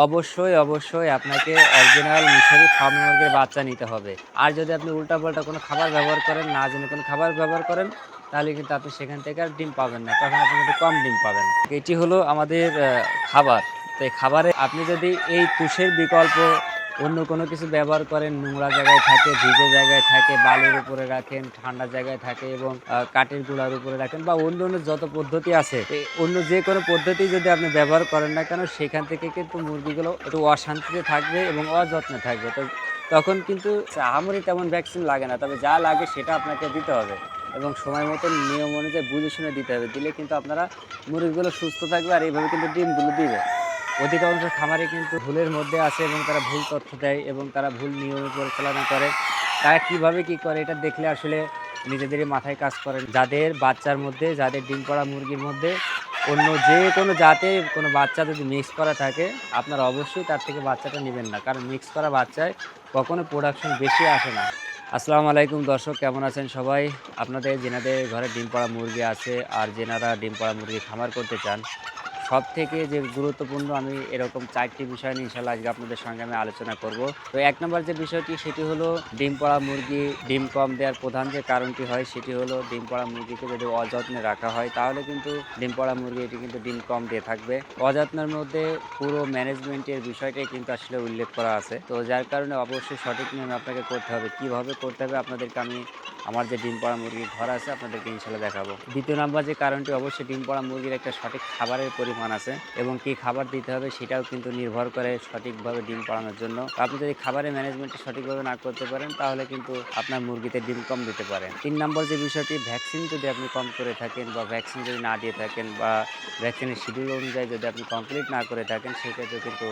অবশ্যই আপনাকে অরিজিনাল মিশরি ফার্ম মুরগির বাচ্চা নিতে হবে। আর যদি আপনি উল্টাপাল্টা কোনো খাবার ব্যবহার করেন, না জেনে কোনো খাবার ব্যবহার করেন, তাহলে কিন্তু আপনি সেখান থেকে আর ডিম পাবেন না। তখন আপনি কিন্তু কম ডিম পাবেন। এটি হলো আমাদের খাবার। তো এই খাবারে আপনি যদি এই তুষের বিকল্প অন্য কোনো কিছু ব্যবহার করেন, নোংরা জায়গায় থাকে, ভিজে জায়গায় থাকে, বালুর উপরে রাখেন, ঠান্ডা জায়গায় থাকে এবং কাঠের গুঁড়ার উপরে রাখেন বা অন্য যত পদ্ধতি আছে, অন্য যে কোনো পদ্ধতি যদি আপনি ব্যবহার করেন না কেন, সেখান থেকে কিন্তু মুরগিগুলো একটু অশান্তিতে থাকবে এবং অযত্নে থাকবে। তো তখন কিন্তু আহামরি তেমন ভ্যাকসিন লাগে না, তবে যা লাগে সেটা আপনাকে দিতে হবে এবং সময় মতন নিয়ম অনুযায়ী বুঝে শুনে দিতে হবে। দিলে কিন্তু আপনারা মুরগিগুলো সুস্থ থাকবে আর এইভাবে কিন্তু ডিমগুলো দিবে। অধিকাংশ খামারে কিন্তু ভুলের মধ্যে আছে এবং তারা ভুল তথ্য দেয় এবং তারা ভুল নিয়মে পরিচালনা করে। তারা কিভাবে কি করে এটা দেখলে আসলে নিজেদেরই মাথায় কাজ করে। যাদের বাচ্চার মধ্যে, যাদের ডিম পাড়া মুরগির মধ্যে অন্য যে কোনো জাতের কোনো বাচ্চা যদি মিক্স করা থাকে, আপনারা অবশ্যই তার থেকে বাচ্চাটা নেবেন না, কারণ মিক্স করা বাচ্চায় কখনো প্রোডাকশন বেশি আসে না। আসসালামু আলাইকুম দর্শক, কেমন আছেন সবাই? আপনাদের যেনাদের ঘরে ডিম পাড়া মুরগি আছে আর যেনারা ডিম পাড়া মুরগি খামার করতে চান, সব থেকে যে গুরুত্বপূর্ণ আমি এরকম 4টি বিষয় নিয়ে ইনশাআল্লাহ আজকে আপনাদের সঙ্গে আমি আলোচনা করব। তো 1 নম্বর যে বিষয়টি সেটি হলো ডিম পাড়া মুরগি ডিম কম দেওয়ার প্রধান যে কারণটি হয় সেটি হলো ডিম পাড়া মুরগিকে যদি অযত্নে রাখা হয় তাহলে কিন্তু ডিম পাড়া মুরগি এটি কিন্তু ডিম কম দিয়ে থাকবে। অযত্নের মধ্যে পুরো ম্যানেজমেন্টের বিষয়টাই কিন্তু আসলে উল্লেখ করা আছে। তো যার কারণে অবশ্যই সঠিক নিয়মে আপনাকে করতে হবে। কিভাবে করতে হবে আপনাদেরকে আমি আমার যে ডিম পাড়া মুরগির ঘর আছে আপনাদেরকে ইনশাআল্লাহ দেখাবো। দ্বিতীয় নাম্বার যে কারণটি, অবশ্যই ডিম পাড়া মুরগির একটা সঠিক খাবারের পরিমাণ আছে এবং কি খাবার দিতে হবে সেটাও কিন্তু নির্ভর করে সঠিকভাবে ডিম পাড়ানোর জন্য। আপনি যদি খাবারের ম্যানেজমেন্টটা সঠিকভাবে না করতে পারেন তাহলে কিন্তু আপনার মুরগিতে ডিম কম দিতে পারেন। 3 নম্বর যে বিষয়টি, ভ্যাকসিন যদি আপনি কম করে থাকেন বা ভ্যাকসিন যদি না দিয়ে থাকেন বা ভ্যাকসিনের শিডিউল অনুযায়ী যদি আপনি কমপ্লিট না করে থাকেন, সেক্ষেত্রে কিন্তু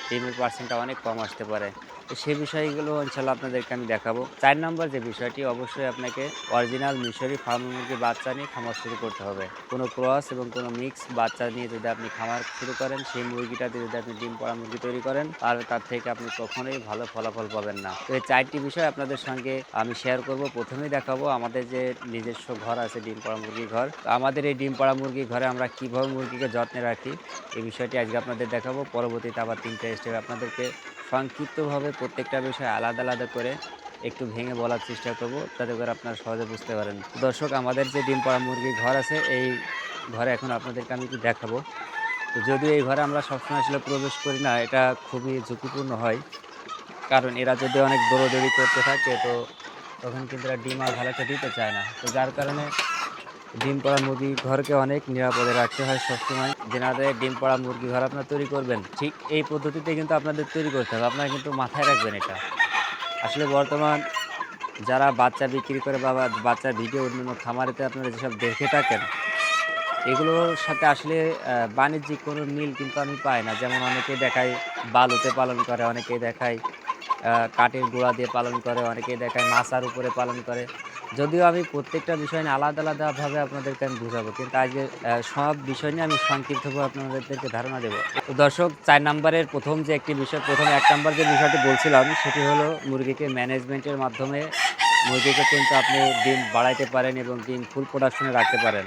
ডিমের পার্সেন্টটা অনেক কম আসতে পারে। তো সেই বিষয়গুলো ইনশাআল্লাহ আপনাদেরকে আমি দেখাবো। 4 নম্বর যে বিষয়টি, অবশ্যই আপনাকে অরিজিনাল মিশরি ফার্ম মুরগির বাচ্চা নিয়ে খামার শুরু করতে হবে। কোনো ক্রস এবং কোনো মিক্স বাচ্চা নিয়ে যদি আপনি খামার শুরু করেন, সেই মুরগিটাতে যদি আপনি ডিম পাড়া মুরগি তৈরি করেন, তাহলে তার থেকে আপনি কখনোই ভালো ফলাফল পাবেন না। তো এই 4টি বিষয় আপনাদের সঙ্গে আমি শেয়ার করব। প্রথমেই দেখাবো আমাদের যে নিজস্ব ঘর আছে, ডিম পাড়া মুরগি ঘর। তো আমাদের এই ডিম পাড়া মুরগি ঘরে আমরা কীভাবে মুরগিকে যত্নে রাখি, এই বিষয়টি আজকে আপনাদের দেখাবো। পরবর্তীতে আবার 3টা স্টেপ আপনাদেরকে সংক্ষিপ্তভাবে প্রত্যেকটা বিষয় আলাদা আলাদা করে একটু ভেঙে বলার চেষ্টা করব, যাতে করে আপনারা সহজে বুঝতে পারেন। দর্শক, আমাদের যে ডিম পাড়া মুরগির ঘর আছে, এই ঘরে এখন আপনাদেরকে আমি একটু দেখাবো। তো যদিও এই ঘরে আমরা সবসময় আসলে প্রবেশ করি না, এটা খুবই ঝুঁকিপূর্ণ হয়, কারণ এরা যদি অনেক দৌড়দৌড়ি করতে থাকে তো তখন কিন্তু এরা ডিম আর ভালো একটা দিতে চায় না। তো যার কারণে ডিম পাড়া মুরগি ঘরকে অনেক নিরাপদে রাখতে হয় সবসময়। যেনাদের ডিম পাড়া মুরগি ঘর আপনারা তৈরি করবেন, ঠিক এই পদ্ধতিতে কিন্তু আপনাদের তৈরি করতে হবে। আপনারা কিন্তু মাথায় রাখবেন এটা। আসলে বর্তমান যারা বাচ্চা বিক্রি করে বা বাচ্চার ভিডিও অন্যান্য খামারেতে আপনারা যেসব দেখে থাকেন, এগুলোর সাথে আসলে বাণিজ্যিক কোনো মিল কিন্তু আমি পাই না। যেমন অনেকেই দেখায় বালুতে পালন করে, অনেকেই দেখায় কাঠের গুঁড়া দিয়ে পালন করে, অনেকেই দেখায় মাচার উপরে পালন করে। যদিও আমি প্রত্যেকটা বিষয় নিয়ে আলাদা আলাদাভাবে আপনাদেরকে আমি বুঝাবো, কিন্তু আজকে সব বিষয় নিয়ে আমি সংক্ষিপ্তভাবে আপনাদেরকে ধারণা দেবো। তো দর্শক, 4 নম্বরের প্রথম যে একটি বিষয়, প্রথম 1 নম্বর যে বিষয়টি বলছিলাম সেটি হলো মুরগিকে ম্যানেজমেন্টের মাধ্যমে মুরগিকে কিন্তু আপনি ডিম বাড়াইতে পারেন এবং ডিম ফুল প্রোডাকশনে রাখতে পারেন।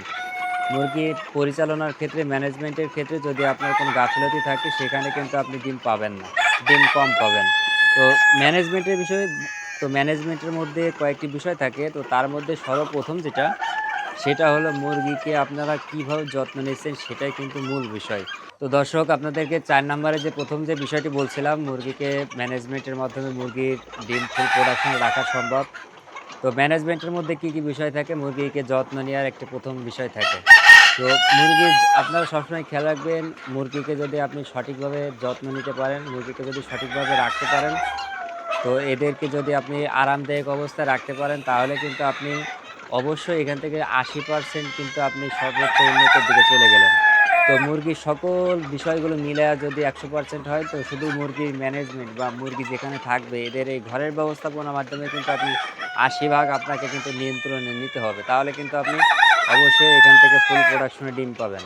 মুরগির পরিচালনার ক্ষেত্রে, ম্যানেজমেন্টের ক্ষেত্রে যদি আপনার কোনো গাফিলতি থাকে, সেখানে কিন্তু আপনি ডিম পাবেন না, ডিম কম পাবেন। তো ম্যানেজমেন্টের বিষয়ে, তো ম্যানেজমেন্টের মধ্যে কয়েকটি বিষয় থাকে। তো তার মধ্যে সর্বপ্রথম যেটা, সেটা হলো মুরগিকে আপনারা কীভাবে যত্ন নিচ্ছেন সেটাই কিন্তু মূল বিষয়। তো দর্শক, আপনাদেরকে 4 নম্বরে যে প্রথম যে বিষয়টি বলছিলাম, মুরগিকে ম্যানেজমেন্টের মাধ্যমে মুরগির ডিম ফুল প্রোডাকশনে রাখা সম্ভব। তো ম্যানেজমেন্টের মধ্যে কী কী বিষয় থাকে, মুরগিকে যত্ন নেওয়ার একটি প্রথম বিষয় থাকে। তো আপনারা সবসময় খেয়াল রাখবেন, মুরগিকে যদি আপনি সঠিকভাবে যত্ন নিতে পারেন, মুরগিকে যদি সঠিকভাবে রাখতে পারেন, তো এদেরকে যদি আপনি আরামদায়ক অবস্থায় রাখতে পারেন, তাহলে কিন্তু আপনি অবশ্যই এখান থেকে 80% কিন্তু আপনি সর্বোচ্চ উন্নতির দিকে চলে গেলেন। তো মুরগির সকল বিষয়গুলো মিলায়া যদি 100% হয়, তো শুধু মুরগির ম্যানেজমেন্ট বা মুরগি যেখানে থাকবে এদের এই ঘরের ব্যবস্থাপনার মাধ্যমে কিন্তু আপনি 80 ভাগ আপনাকে কিন্তু নিয়ন্ত্রণে নিতে হবে। তাহলে কিন্তু আপনি অবশ্যই এখান থেকে ফুল প্রোডাকশনে ডিম পাবেন।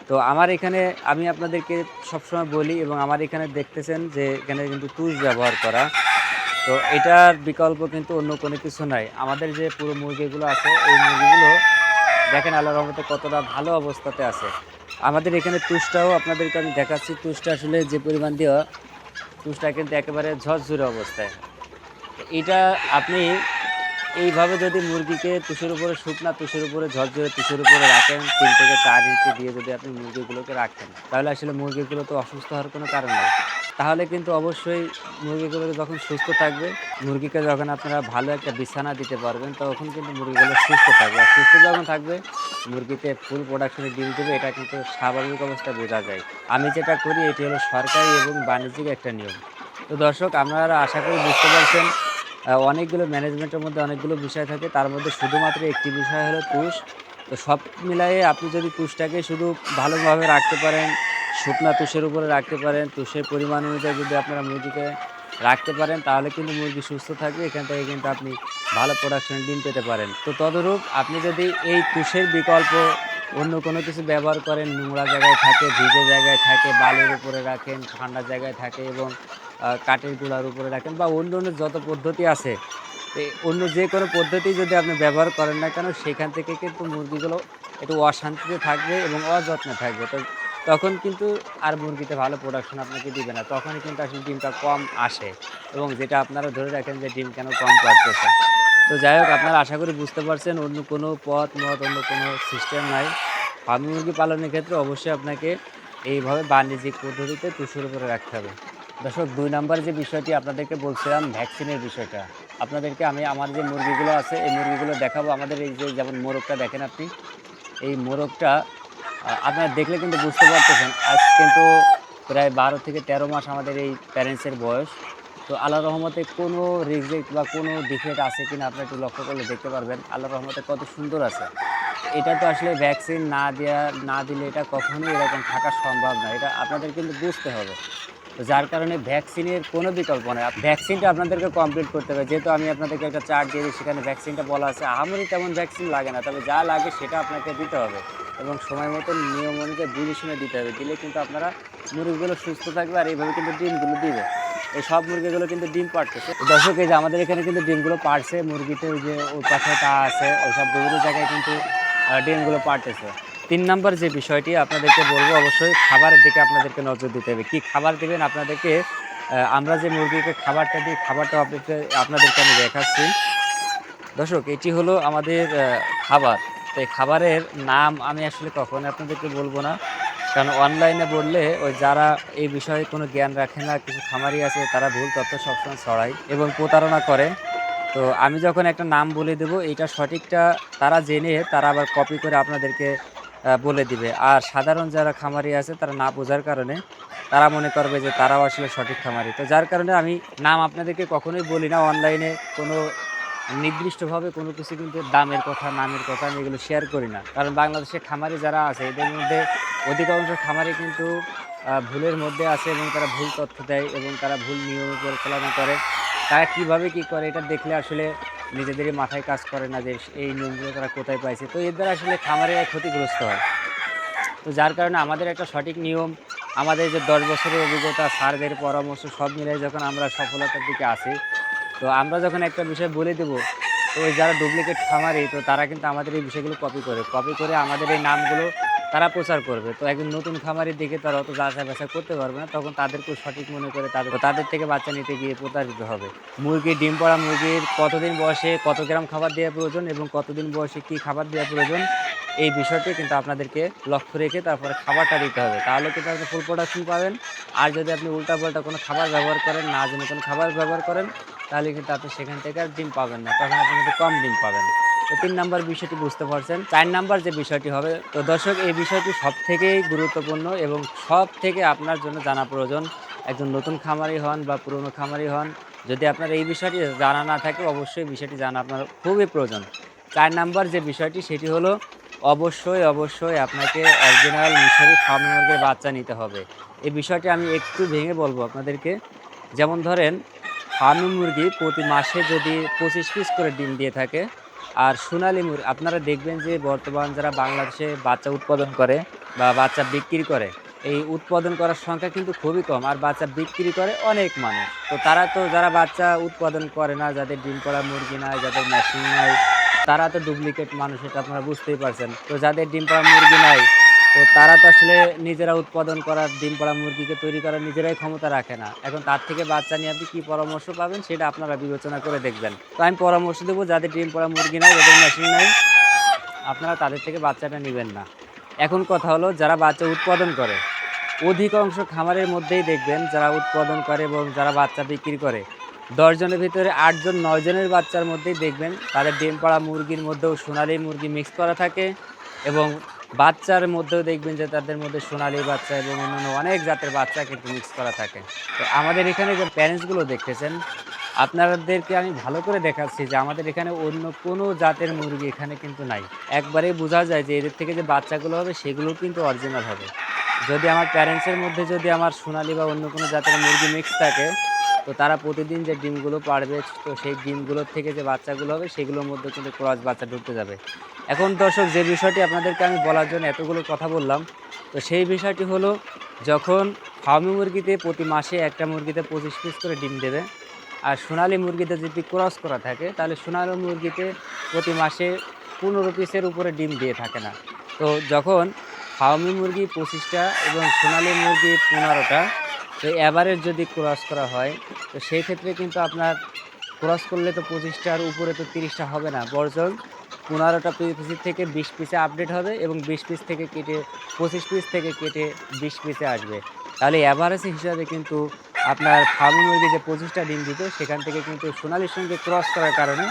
তো আমার এখানে আমি আপনাদেরকে সবসময় বলি, এবং আমার এখানে দেখতেছেন যে এখানে কিন্তু তুষ ব্যবহার করা। তো এটার বিকল্প কিন্তু অন্য কোনো কিছু নাই। আমাদের যে পুরো মুরগিগুলো আছে, এই মুরগিগুলো দেখেন আল্লাহর রহমতে কতটা ভালো অবস্থাতে আছে। আমাদের এখানে তুষটাও আপনাদেরকে আমি দেখাচ্ছি। তুষটা আসলে যে পরিমাণ দেওয়া, তুষটা কিন্তু একেবারে ঝরঝরে অবস্থায়। এটা আপনি এইভাবে যদি মুরগিকে তুষের উপরে শুকনা তুষের উপরে ঝরঝরে তুষের উপরে রাখেন ৩ থেকে ৪ ইঞ্চি দিয়ে যদি আপনি মুরগিগুলোকে রাখেন, তাহলে আসলে মুরগিগুলো তো অসুস্থ হওয়ার কোনো কারণ নেই। তাহলে কিন্তু অবশ্যই মুরগিগুলো যখন সুস্থ থাকবে, মুরগিকে যখন আপনারা ভালো একটা বিছানা দিতে পারবেন, তখন কিন্তু মুরগিগুলো সুস্থ থাকবে। আর সুস্থ যখন থাকবে, মুরগিতে ফুল প্রোডাকশনে ডিম দেবে, এটা কিন্তু স্বাভাবিক অবস্থায় বোঝা যায়। আমি যেটা করি এটি হলো সরকারি এবং বাণিজ্যিক একটা নিয়ম। তো দর্শক, আপনারা আশা করি বুঝতে পারছেন অনেকগুলো ম্যানেজমেন্টের মধ্যে অনেকগুলো বিষয় থাকে, তার মধ্যে শুধুমাত্র একটি বিষয় হলো তুষ। তো সব মিলায়ে আপনি যদি তুষটাকে শুধু ভালোভাবে রাখতে পারেন, শুকনা তুষের উপরে রাখতে পারেন, তুষের পরিমাণ অনুযায়ী যদি আপনারা মুরগিকে রাখতে পারেন, তাহলে কিন্তু মুরগি সুস্থ থাকবে। এখান থেকে কিন্তু আপনি ভালো প্রোডাকশনের ডিম পেতে পারেন। তো তদরূপ আপনি যদি এই তুষের বিকল্প অন্য কোনো কিছু ব্যবহার করেন, নোংরা জায়গায় থাকে, ভিজে জায়গায় থাকে, বালুর উপরে রাখেন, ঠান্ডা জায়গায় থাকে এবং কাঠের গুঁড়ার উপরে রাখেন বা অন্য যত পদ্ধতি আছে, অন্য যে কোনো পদ্ধতি যদি আপনি ব্যবহার করেন না কেন, সেখান থেকে কিন্তু মুরগিগুলো একটু অশান্তিতে থাকবে এবং অযত্নে থাকবে। তো তখন কিন্তু আর মুরগিতে ভালো প্রোডাকশন আপনাকে দিবে না। তখনই কিন্তু আসলে ডিমটা কম আসে এবং যেটা আপনারা ধরে রাখেন যে ডিম কেন কম পারতেছে। তো যাই হোক, আপনারা আশা করি বুঝতে পারছেন অন্য কোনো পথ মত অন্য কোনো সিস্টেম নাই। ফার্মি মুরগি পালনের ক্ষেত্রে অবশ্যই আপনাকে এইভাবে বাণিজ্যিক পদ্ধতিতে তুষের উপরে রাখতে হবে। দর্শক, ২ নাম্বার যে বিষয়টি আপনাদেরকে বলছিলাম ভ্যাকসিনের বিষয়টা। আপনাদেরকে আমি আমার যে মুরগিগুলো আছে এই মুরগিগুলো দেখাবো। আমাদের এই যে যেমন মোরগটা দেখেন আপনি, এই মোরগটা আপনারা দেখলে কিন্তু বুঝতে পারতেছেন আজ কিন্তু প্রায় ১২ থেকে ১৩ মাস আমাদের এই প্যারেন্টসের বয়স। তো আল্লাহর রহমতে কোনো রিজেক্ট বা কোনো ডিফেক্ট আছে কিনা আপনারা একটু লক্ষ্য করলে দেখতে পারবেন। আল্লাহর রহমতে কত সুন্দর আছে। এটা তো আসলে ভ্যাকসিন না দিলে এটা কখনোই এরকম থাকা সম্ভব না। এটা আপনাদের কিন্তু বুঝতে হবে। তো যার কারণে ভ্যাকসিনের কোনো বিকল্প নেই। ভ্যাকসিনটা আপনাদেরকে কমপ্লিট করতে হবে। যেহেতু আমি আপনাদেরকে একটা চার্ট দিয়ে দিই, সেখানে ভ্যাকসিনটা বলা আছে। আহামরি তেমন ভ্যাকসিন লাগে না, তবে যা লাগে সেটা আপনাকে দিতে হবে এবং সময় মতন নিয়ম অনুযায়ী বুঝে শুনে দিতে হবে। দিলে কিন্তু আপনারা মুরগিগুলো সুস্থ থাকবে আর এইভাবে কিন্তু ডিমগুলো দিবে। এই সব মুরগিগুলো কিন্তু ডিম পাড়তেছে। দর্শক, এই যে আমাদের এখানে কিন্তু ডিমগুলো পাড়ছে। মুরগিতে ওই যে ওই পাশে তা আছে, ওই সব বিভিন্ন জায়গায় কিন্তু ডিমগুলো পাড়তেছে। ৩ নাম্বার যে বিষয়টি আপনাদেরকে বলবো, অবশ্যই খাবারের দিকে আপনাদেরকে নজর দিতে হবে। কি খাবার দিবেন আপনাদেরকে, আমরা যে মুরগিকে খাবারটা দিই, খাবারটা আপনাদেরকে আমি দেখাচ্ছি। দর্শক, এটি হলো আমাদের খাবার। তো এই খাবারের নাম আমি আসলে কখনোই আপনাদেরকে বলবো না। কারণ অনলাইনে বললে ওই যারা এই বিষয়ে কোনো জ্ঞান রাখে না, কিছু খামারি আছে তারা ভুল তথ্য সবসময় ছড়ায় এবং প্রতারণা করে। তো আমি যখন একটা নাম বলে দেবো, এইটা সঠিকটা তারা জেনে তারা আবার কপি করে আপনাদেরকে বলে দিবে। আর সাধারণ যারা খামারি আছে তারা না বোঝার কারণে তারা মনে করবে যে তারাও আসলে সঠিক খামারি। তো যার কারণে আমি নাম আপনাদেরকে কখনোই বলি না। অনলাইনে কোনো নির্দিষ্টভাবে কোনো কিছু কিন্তু দামের কথা, নামের কথা আমি এগুলো শেয়ার করি না। কারণ বাংলাদেশে খামারি যারা আছে এদের মধ্যে অধিকাংশ খামারি কিন্তু ভুলের মধ্যে আছে এবং তারা ভুল তথ্য দেয় এবং তারা ভুল নিয়মে পরিচালনা করে। তারা কীভাবে কী করে এটা দেখলে আসলে নিজেদেরই মাথায় কাজ করে না যে এই নিয়মগুলো তারা কোথায় পাইছে। তো এর দ্বারা আসলে খামারিরা ক্ষতিগ্রস্ত হয়। তো যার কারণে আমাদের একটা সঠিক নিয়ম, আমাদের যে ১০ বছরের অভিজ্ঞতা, স্যারদের পরামর্শ সব মিলিয়ে যখন আমরা সফলতার দিকে আসি, তো আমরা যখন একটা বিষয় বলে দেবো, তো ওই যারা ডুপ্লিকেট খামারি তো তারা কিন্তু আমাদের এই বিষয়গুলো কপি করে আমাদের এই নামগুলো তারা প্রচার করবে। তো একজন নতুন খামারের দিকে তারা অত যাচাই বাছাই করতে পারবে না, তখন তাদেরকেও সঠিক মনে করে তাদের থেকে বাচ্চা নিতে গিয়ে প্রতারিত হবে। মুরগির ডিম পাড়া মুরগির কতদিন বয়সে কত গ্রাম খাবার দেওয়া প্রয়োজন এবং কতদিন বয়সে কী খাবার দেওয়া প্রয়োজন, এই বিষয়টি কিন্তু আপনাদেরকে লক্ষ্য রেখে তারপরে খাবারটা দিতে হবে। তাহলে কিন্তু আপনি ফুল প্রোডাকশন পাবেন। আর যদি আপনি উল্টাপাল্টা কোনো খাবার ব্যবহার করেন, না জেনে কোনো খাবার ব্যবহার করেন, তাহলে কিন্তু আপনি সেখান থেকে আর ডিম পাবেন না, তখন আপনি কিন্তু কম ডিম পাবেন। তো ৩ নাম্বার বিষয়টি বুঝতে পারছেন। ৪ নাম্বার যে বিষয়টি হবে, তো দর্শক, এই বিষয়টি সবথেকেই গুরুত্বপূর্ণ এবং সবথেকে আপনার জন্য জানা প্রয়োজন। একজন নতুন খামারি হন বা পুরনো খামারি হন, যদি আপনার এই বিষয়টি জানা না থাকে, অবশ্যই বিষয়টি জানা আপনার খুবই প্রয়োজন। ৪ নাম্বার যে বিষয়টি সেটি হলো অবশ্যই আপনাকে অরিজিনাল মিশরি ফার্মি মুরগির বাচ্চা নিতে হবে। এই বিষয়টি আমি একটু ভেঙে বলবো আপনাদেরকে। যেমন ধরেন, ফার্মি মুরগি প্রতি মাসে যদি ২৫ পিস করে ডিম দিয়ে থাকে, আর সোনালী মুরগি আপনারা দেখবেন যে বর্তমান যারা বাংলাদেশে বাচ্চা উৎপাদন করে বা বাচ্চা বিক্রি করে, এই উৎপাদন করার সংখ্যা কিন্তু খুবই কম আর বাচ্চা বিক্রি করে অনেক মানুষ। তো তারা তো যারা বাচ্চা উৎপাদন করে না, যাদের ডিম পাড়া মুরগি নাই, যাদের মেশিন নাই, তারা তো ডুপ্লিকেট মানুষ, এটা আপনারা বুঝতেই পারছেন। তো যাদের ডিম পাড়া মুরগি নাই তো তারা তো আসলে নিজেরা উৎপাদন করার ডিম পাড়া মুরগিকে তৈরি করার নিজেরাই ক্ষমতা রাখে না। এখন তার থেকে বাচ্চা নিয়ে আপনি কি পরামর্শ পাবেন সেটা আপনারা বিবেচনা করে দেখবেন। তো আমি পরামর্শ দেবো যাদের ডিম পাড়া মুরগি নাই, যাদের মেশিন নাই, আপনারা তাদের থেকে বাচ্চাটা নেবেন না। এখন কথা হলো যারা বাচ্চা উৎপাদন করে, অধিকাংশ খামারের মধ্যেই দেখবেন যারা উৎপাদন করে এবং যারা বাচ্চা বিক্রি করে ১০ জনের ভিতরে ৮ জন ৯ জনের বাচ্চার মধ্যেই দেখবেন তাদের ডিম পাড়া মুরগির মধ্যেও সোনালী মুরগি মিক্স করা থাকে এবং বাচ্চার মধ্যেও দেখবেন যে তাদের মধ্যে সোনালী বাচ্চা এবং অন্যান্য অনেক জাতের বাচ্চা কিন্তু মিক্স করা থাকে। তো আমাদের এখানে যে প্যারেন্টসগুলো দেখতেছেন, আপনাদেরকে আমি ভালো করে দেখাচ্ছি যে আমাদের এখানে অন্য কোনো জাতের মুরগি এখানে কিন্তু নাই। একবারেই বোঝা যায় যে এদের থেকে যে বাচ্চাগুলো হবে সেগুলোও কিন্তু অরিজিনাল হবে। যদি আমার প্যারেন্টসের মধ্যে যদি আমার সোনালী বা অন্য কোনো জাতের মুরগি মিক্স থাকে, তো তারা প্রতিদিন যে ডিমগুলো পাড়বে, তো সেই ডিমগুলোর থেকে যে বাচ্চাগুলো হবে সেগুলোর মধ্যে কিন্তু ক্রস বাচ্চা ঢুকতে যাবে। এখন দর্শক যে বিষয়টি আপনাদেরকে আমি বলার জন্য এতগুলো কথা বললাম, তো সেই বিষয়টি হলো যখন ফার্মি মুরগিতে প্রতি মাসে একটা মুরগিতে 25 পিস করে ডিম দেবে, আর সোনালী মুরগিতে যদি ক্রস করা থাকে তাহলে সোনালী মুরগিতে প্রতি মাসে 15 পিসের উপরে ডিম দিয়ে থাকে না। তো যখন ফার্মি মুরগি 25টা এবং সোনালী মুরগি 15টা, তো এভারেজ যদি ক্রস করা হয় তো সেই ক্ষেত্রে কিন্তু আপনার ক্রস করলে তো 25টার উপরে তো 30টা হবে না, বরং 15টা পিস থেকে 20 পিসে আপডেট হবে এবং 20 পিস থেকে কেটে 25 পিস থেকে কেটে 20 পিসে আসবে। তাহলে অ্যাভারেজ হিসাবে কিন্তু আপনার ফার্মি মুরগি যে 25টা ডিম দিত সেখান থেকে কিন্তু সোনালির সঙ্গে ক্রস করার কারণে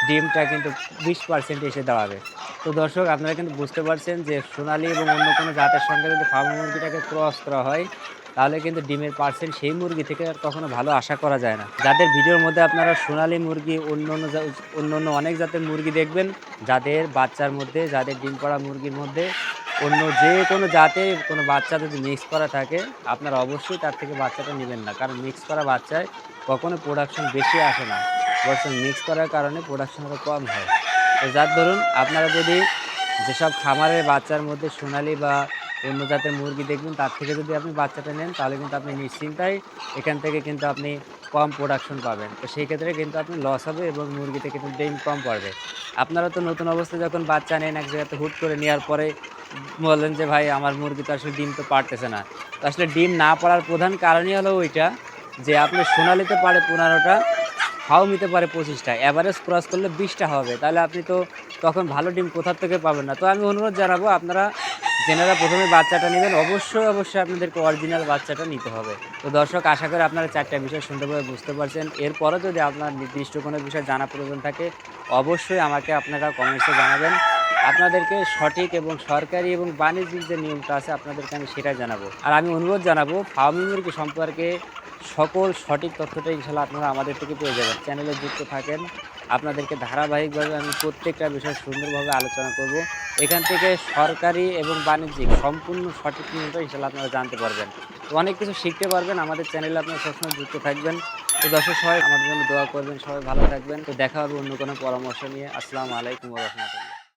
ডিমটা কিন্তু 20% এসে দাঁড়াবে। তো দর্শক আপনারা কিন্তু বুঝতে পারছেন যে সোনালী এবং অন্য কোনো জাতের সঙ্গে যদি ফার্মি মুরগিটাকে ক্রস করা হয় তাহলে কিন্তু ডিমের পার্সেন্ট সেই মুরগি থেকে আর কখনো ভালো আশা করা যায় না। যাদের ভিডিওর মধ্যে আপনারা সোনালী মুরগি অন্য অনেক জাতের মুরগি দেখবেন, যাদের বাচ্চার মধ্যে, যাদের ডিম পাড়া মুরগির মধ্যে অন্য যে কোনো জাতের কোনো বাচ্চা যদি মিক্স করা থাকে, আপনারা অবশ্যই তার থেকে বাচ্চাটা নেবেন না, কারণ মিক্স করা বাচ্চায় কখনো প্রোডাকশন বেশি আসে না, বরং মিক্স করার কারণে প্রোডাকশন আরও কম হয়। তো যার ধরুন আপনারা যদি যেসব খামারের বাচ্চার মধ্যে সোনালী বা অন্য জাতের মুরগি দেখবেন তার থেকে যদি আপনি বাচ্চাটা নেন তাহলে কিন্তু আপনি নিশ্চিন্তায় এখান থেকে কিন্তু আপনি কম প্রোডাকশন পাবেন। তো সেই ক্ষেত্রে কিন্তু আপনি লস হবে এবং মুরগিতে কিন্তু ডিম কম পড়বে। আপনারা তো নতুন অবস্থায় যখন বাচ্চা নেন এক জায়গাতে হুট করে নেওয়ার পরে বললেন যে ভাই আমার মুরগি তো আসলে ডিম তো পারতেছে না। তো আসলে ডিম না পাড়ার প্রধান কারণই হলো ওইটা যে আপনি সোনালিতে পারে 15টা, ফার্মিতে পারে 25টা, অ্যাভারেজ ক্রস করলে 20টা হবে, তাহলে আপনি তো তখন ভালো ডিম কোথার থেকে পাবেন না। তো আমি অনুরোধ জানাবো আপনারা যেনারা প্রথমে বাচ্চাটা নেবেন অবশ্যই আপনাদেরকে অরিজিনাল বাচ্চাটা নিতে হবে। তো দর্শক আশা করি আপনারা 4টা বিষয় সুন্দরভাবে বুঝতে পারছেন। এরপরও যদি আপনার নির্দিষ্ট কোনো বিষয় জানা প্রয়োজন থাকে অবশ্যই আমাকে আপনারা কমেন্টসে জানাবেন। আপনাদেরকে সঠিক এবং সরকারি এবং বাণিজ্যিক যে নিয়মটা আছে আপনাদেরকে আমি সেটাই জানাবো। আর আমি অনুরোধ জানাবো ফার্মি মুরগি সম্পর্কে সকল সঠিক তথ্যটা ইনশাল্লাহ আপনারা আমাদের থেকে পেয়ে যাবেন। চ্যানেলে যুক্ত থাকেন, আপনাদেরকে ধারাবাহিকভাবে আমি প্রত্যেকটা বিষয় সুন্দরভাবে আলোচনা করব। এখান থেকে সরকারি এবং বাণিজ্যিক সম্পূর্ণ সঠিক নিয়মটা ইনশাল্লাহ আপনারা জানতে পারবেন। তো অনেক কিছু শিখতে পারবেন। আমাদের চ্যানেলে আপনারা সবসময় যুক্ত থাকবেন। তো দর্শক সবাই আমাদের জন্য দোয়া করবেন, সবাই ভালো থাকবেন। তো দেখা হবে অন্য কোনো পরামর্শ নিয়ে। আসসালামু আলাইকুম ওয়া রাহমাতুল্লাহ।